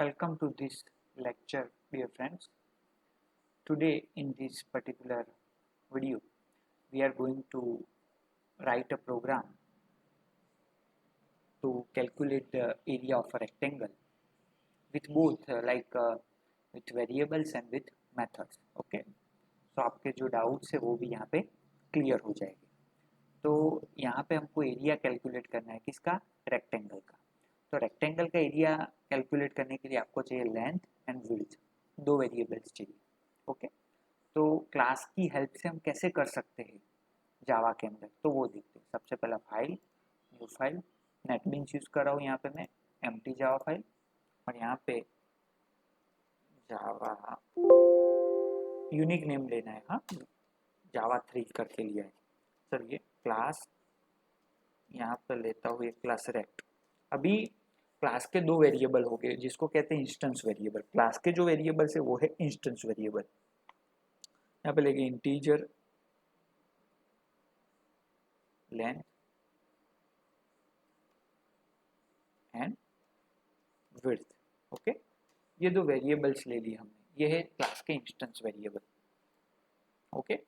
Welcome to this lecture, dear friends. Today, in this particular video, we are going to write a program to calculate the area of a rectangle with both with variables and with methods. Okay, so आपके जो doubts है वो भी यहाँ पे clear हो जाएंगे. तो यहाँ पे हमको एरिया कैलकुलेट करना है किसका, रेक्टेंगल का. तो रेक्टेंगल का एरिया कैलकुलेट करने के लिए आपको चाहिए लेंथ एंड विड्थ, दो वेरिएबल्स चाहिए. ओके, तो क्लास की हेल्प से हम कैसे कर सकते हैं जावा के अंदर, तो वो देखते हैं. सबसे पहला file, new file, NetBeans use कर रहा हूँ यहाँ पे मैं, एम्प्टी जावा फाइल, और यहाँ पे जावा यूनिक नेम लेना है. हाँ, जावा 3 करके लिया है. सर ये क्लास यहाँ पर लेता हूँ, ये क्लास रेक्ट. अभी क्लास के दो वेरिएबल हो गए जिसको कहते हैं इंस्टेंस वेरिएबल. क्लास के जो वेरिएबल्स है वो है इंस्टेंस वेरिएबल. यहाँ पे लेंगे integer length and width. Okay, ये दो वेरिएबल्स ले लिए हमने. ये है क्लास के इंस्टेंस वेरिएबल. ओके,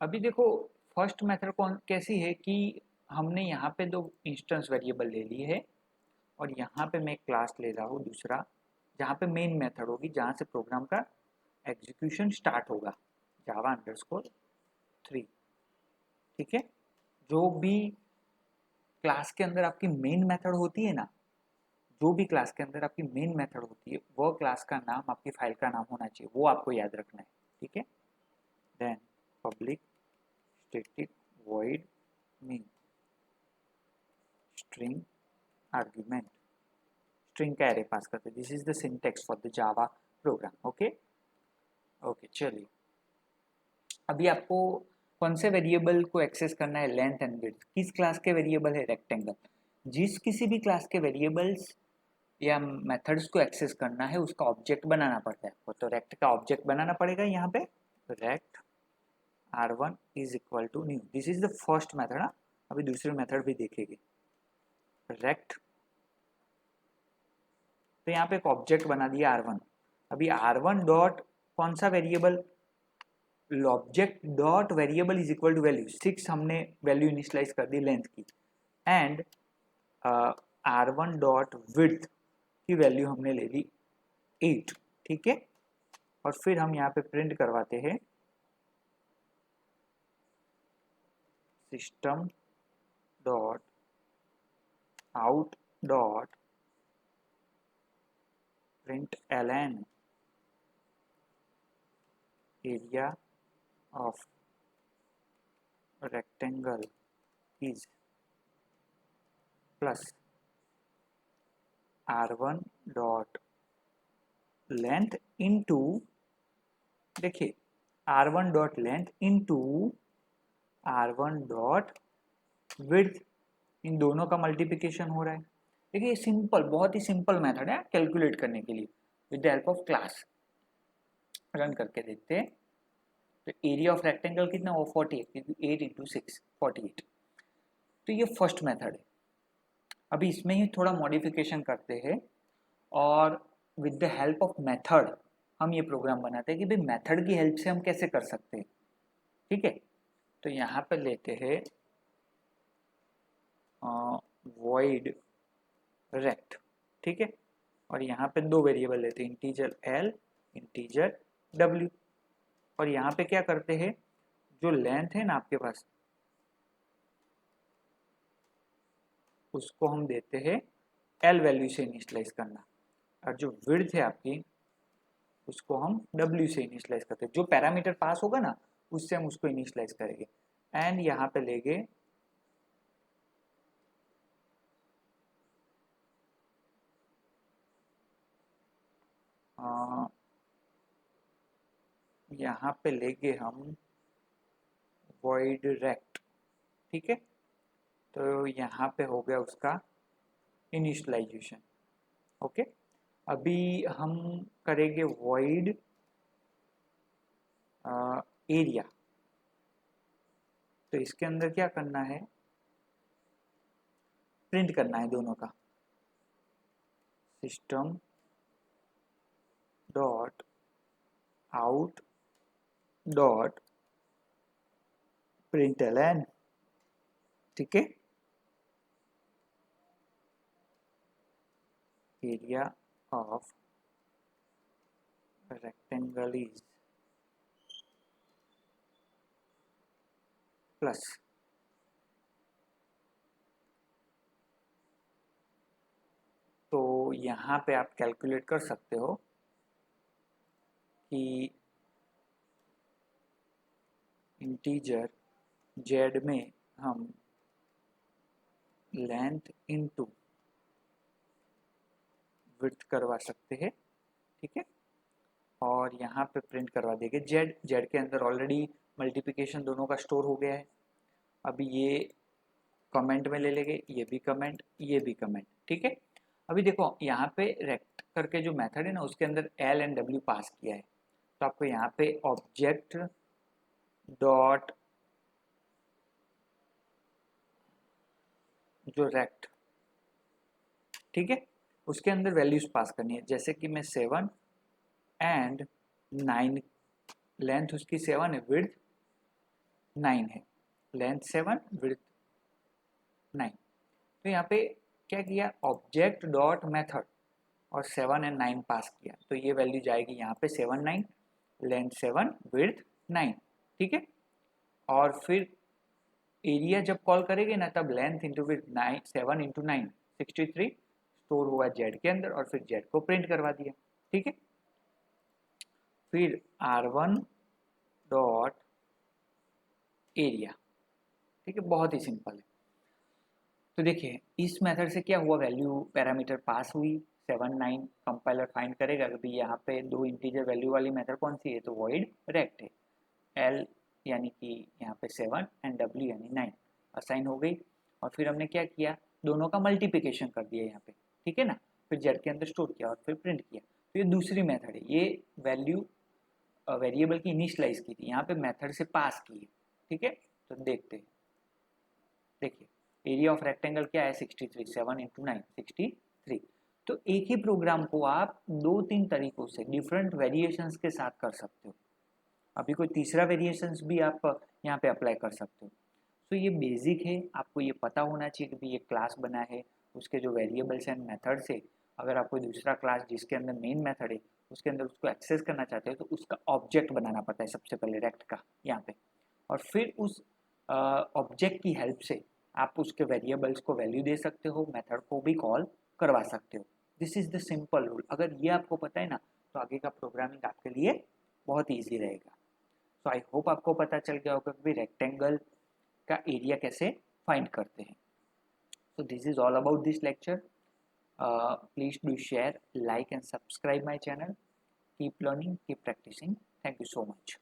अभी देखो फर्स्ट मेथड कौन कैसी है कि हमने यहाँ पे दो इंस्टेंस वेरिएबल ले लिए है और यहाँ पे मैं एक क्लास ले रहा हूँ दूसरा, जहाँ पे मेन मेथड होगी, जहाँ से प्रोग्राम का एग्जीक्यूशन स्टार्ट होगा, जावा अंडरस्कोर 3. ठीक है, जो भी क्लास के अंदर आपकी मेन मेथड होती है ना, जो भी क्लास के अंदर आपकी मेन मेथड होती है वो क्लास का नाम आपकी फाइल का नाम होना चाहिए, वो आपको याद रखना है. ठीक है, then public static void main string argument, string का एरे पास करते हैं. This is the syntax for the Java program. Okay okay, चलिए अभी आपको कौन से वेरिएबल को एक्सेस करना है, लेंथ एंड विड्थ. किस क्लास के वेरिएबल है, रेक्टेंगल. जिस किसी भी क्लास के वेरिएबल्स या मेथड्स को एक्सेस करना है उसका ऑब्जेक्ट बनाना पड़ता है आपको. तो रेक्ट का ऑब्जेक्ट बनाना पड़ेगा यहाँ पे. Rect r1 is equal to new. This is the first method. अभी दूसरे मेथड भी देखेंगे. रेक्ट, तो यहाँ पे एक ऑब्जेक्ट बना दिया r1. अभी r1 डॉट कौन सा variable, object dot variable is equal to value 6, हमने वैल्यू इनिशियलाइज कर दी लेंथ की, एंड r1 डॉट विड्थ की वैल्यू हमने ले ली 8. ठीक है, और फिर हम यहाँ पे प्रिंट करवाते हैं system dot out dot print ln area of rectangle is plus r1 dot length into, देखिए r1 dot length into r1 dot width, इन दोनों का मल्टीप्लिकेशन हो रहा है. देखिए सिंपल, बहुत ही सिंपल मेथड है कैलकुलेट करने के लिए with the help of class. Run करके देखते हैं. तो एरिया ऑफ रेक्टेंगल कितना हो, 48, क्योंकि 8 इंटू 6 48. तो ये फर्स्ट मेथड है. अभी इसमें ही थोड़ा मॉडिफिकेशन करते हैं और with the help of method हम ये प्रोग्राम बनाते हैं कि भाई मेथड की हेल्प से हम कैसे कर सकते हैं. ठीक है, तो यहाँ पर लेते हैं void rect. ठीक है, और यहाँ पे दो वेरिएबल लेते हैं, इंटीजर l, इंटीजर w. और यहाँ पे क्या करते हैं, जो लेंथ है ना आपके पास उसको हम देते हैं l वैल्यू से इनिशियलाइज करना, और जो विड्थ है आपकी उसको हम w से इनिशियलाइज करते हैं. जो पैरामीटर पास होगा ना उससे हम उसको इनिशियलाइज करेंगे. एंड यहाँ पे लेंगे यहाँ पे लेंगे हम void rect. ठीक है, तो यहाँ पे हो गया उसका इनिशियलाइजेशन. ओके, अभी हम करेंगे void एरिया. तो इसके अंदर क्या करना है, प्रिंट करना है दोनों का, system dot out dot println, ठीक है। Area of rectangle is plus तो यहाँ पे आप कैलकुलेट कर सकते हो कि इंटीजर जेड में हम लेंथ इनटू विड्थ करवा सकते हैं, ठीक है। और यहाँ पे प्रिंट करवा देंगे जेड, जेड के अंदर ऑलरेडी मल्टीप्लिकेशन दोनों का स्टोर हो गया है। अभी ये कमेंट में ले लेंगे, ये भी कमेंट, ये भी कमेंट, ठीक है। अभी देखो यहाँ पे रेक्ट करके जो मेथड है ना उसके अंदर एल एंड डब्ल्यू पास किया है, तो आपको यहाँ पे ऑब्जेक्ट डॉट जो रेक्ट, ठीक है, उसके अंदर वैल्यूज पास करनी है। जैसे कि मैं 7 एंड 9, लेंथ उसकी 7 है, विड्थ 9 है, लेंथ 7 विड्थ 9। तो यहाँ पे क्या किया, ऑब्जेक्ट डॉट मेथड और 7 एंड 9 पास किया, तो ये वैल्यू जाएगी यहाँ पे 7 9, लेंथ 7 विड्थ 9, ठीक है। और फिर एरिया जब कॉल करेंगे ना तब length into width 9, 7 into 9 63 store हुआ जेड के अंदर और फिर जेड को प्रिंट करवा दिया, ठीक है। फिर R1 डॉट एरिया, ठीक है, बहुत ही सिंपल है। तो देखिए इस मेथड से क्या हुआ, वैल्यू पैरामीटर पास हुई 7 9, कंपाइलर फाइंड करेगा कि यहाँ पे दो इंटीजर वैल्यू वाली मेथड कौन सी है, तो वॉइड रेक्ट है। एल यानी कि यहाँ पे 7 एंड डब्ल्यू यानी 9 असाइन हो गई। और फिर हमने क्या किया, दोनों का मल्टीप्लिकेशन कर दिया यहाँ पे, ठीक है ना। फिर जेड के अंदर स्टोर किया और फिर प्रिंट किया। तो ये दूसरी मेथड है, ये वैल्यू वेरिएबल की इनिशलाइज की थी, यहाँ पे मेथड से पास की है, ठीक है। तो देखते हैं, देखिए एरिया ऑफ रेक्टेंगल क्या है 63, 7 इंटू 9 63। तो एक ही प्रोग्राम को आप 2-3 तरीकों से डिफरेंट वेरिएशंस के साथ कर सकते हो। अभी कोई तीसरा वेरिएशंस भी आप यहाँ पे अप्लाई कर सकते हो। तो ये बेसिक है, आपको ये पता होना चाहिए कि ये क्लास बना है, उसके जो वेरिएबल्स एंड मेथड से अगर आप कोई दूसरा क्लास जिसके अंदर मेन मेथड है उसके अंदर उसको एक्सेस करना चाहते हो तो उसका ऑब्जेक्ट बनाना पड़ता है सबसे पहले रेक्ट का यहाँ पे, और फिर उस ऑब्जेक्ट की हेल्प से आप उसके वेरिएबल्स को वैल्यू दे सकते हो, मेथड को भी कॉल करवा सकते हो। This is the simple rule. अगर ये आपको पता है ना तो आगे का प्रोग्रामिंग आपके लिए बहुत ईजी रहेगा। सो आई होप आपको पता चल गया होगा कि रेक्टेंगल का एरिया कैसे फाइंड करते हैं। So this is all about this lecture. Please do share, like and subscribe my channel. Keep learning, keep practising. Thank you so much.